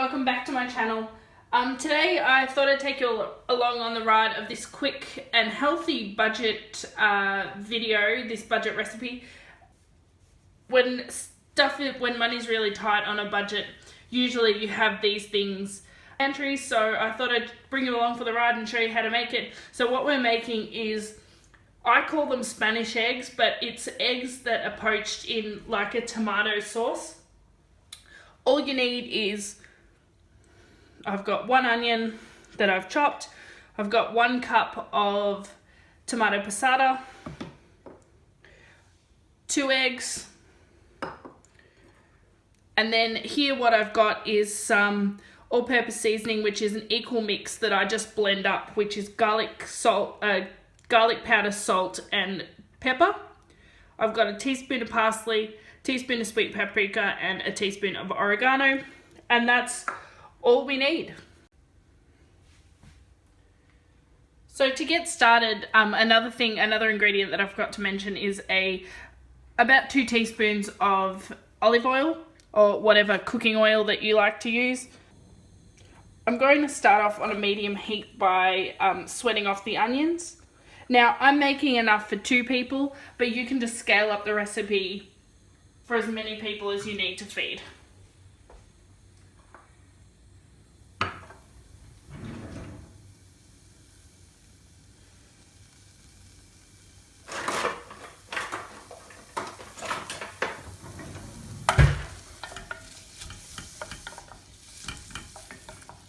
welcome back to my channel. Today I thought I'd take you along on the ride of this quick and healthy budget video, this budget recipe. When money's really tight on a budget, usually you have these things pantry, so I thought I'd bring you along for the ride and show you how to make it. So what we're making is, I call them Spanish eggs, but it's eggs that are poached in like a tomato sauce. All you need is, I've got 1 onion that I've chopped, I've got 1 cup of tomato passata, 2 eggs, and then here what I've got is some all-purpose seasoning, which is an equal mix that I just blend up, which is garlic powder, salt and pepper. I've got a teaspoon of parsley, teaspoon of sweet paprika, and a teaspoon of oregano, and that's all we need. So to get started, another ingredient that I forgot to mention is about 2 teaspoons of olive oil, or whatever cooking oil that you like to use. I'm going to start off on a medium heat by sweating off the onions. Now, I'm making enough for 2 people, but you can just scale up the recipe for as many people as you need to feed.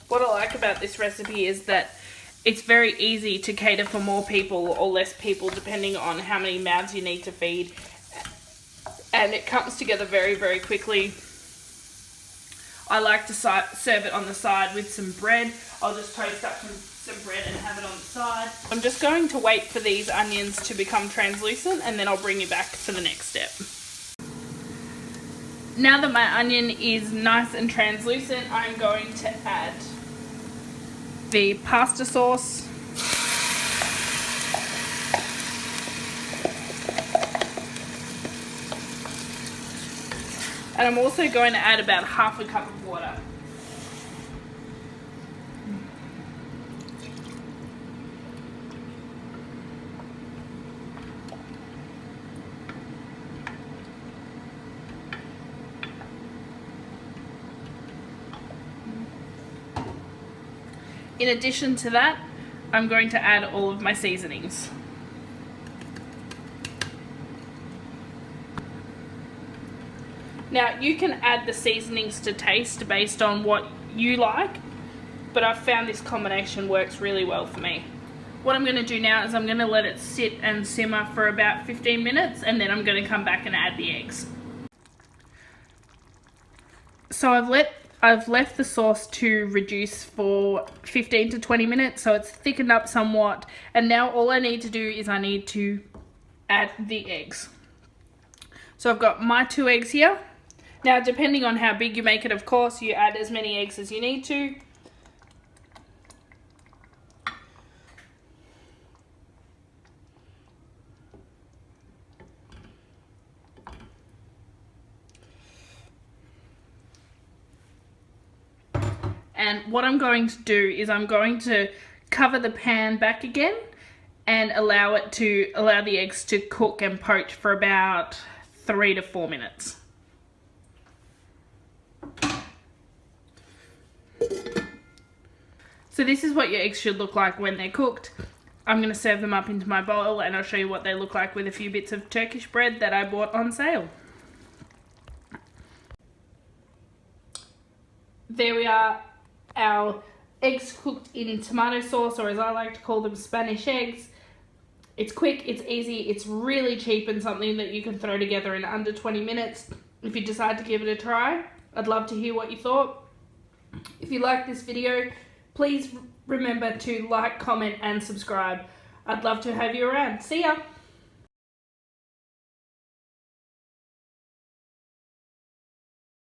What I like about this recipe is that it's very easy to cater for more people or less people depending on how many mouths you need to feed, and it comes together very, very quickly. I like to serve it on the side with some bread. I'll just toast up some bread and have it on the side. I'm just going to wait for these onions to become translucent, and then I'll bring you back for the next step. Now that my onion is nice and translucent, I'm going to add the pasta sauce, and I'm also going to add about half a cup of water. In addition to that, I'm going to add all of my seasonings. Now, you can add the seasonings to taste based on what you like, but I've found this combination works really well for me. What I'm going to do now is I'm going to let it sit and simmer for about 15 minutes, and then I'm going to come back and add the eggs. So I've left the sauce to reduce for 15 to 20 minutes, so it's thickened up somewhat, and now all I need to do is I need to add the eggs. So I've got my 2 eggs here. Now, depending on how big you make it, of course, you add as many eggs as you need to. And what I'm going to do is I'm going to cover the pan back again and allow the eggs to cook and poach for about 3 to 4 minutes. So this is what your eggs should look like when they're cooked. I'm going to serve them up into my bowl, and I'll show you what they look like with a few bits of Turkish bread that I bought on sale. There we are. Our eggs cooked in tomato sauce, or as I like to call them, Spanish eggs. It's quick, it's easy, it's really cheap, and something that you can throw together in under 20 minutes. If you decide to give it a try, I'd love to hear what you thought. If you like this video, please remember to like, comment and subscribe. I'd love to have you around. See ya!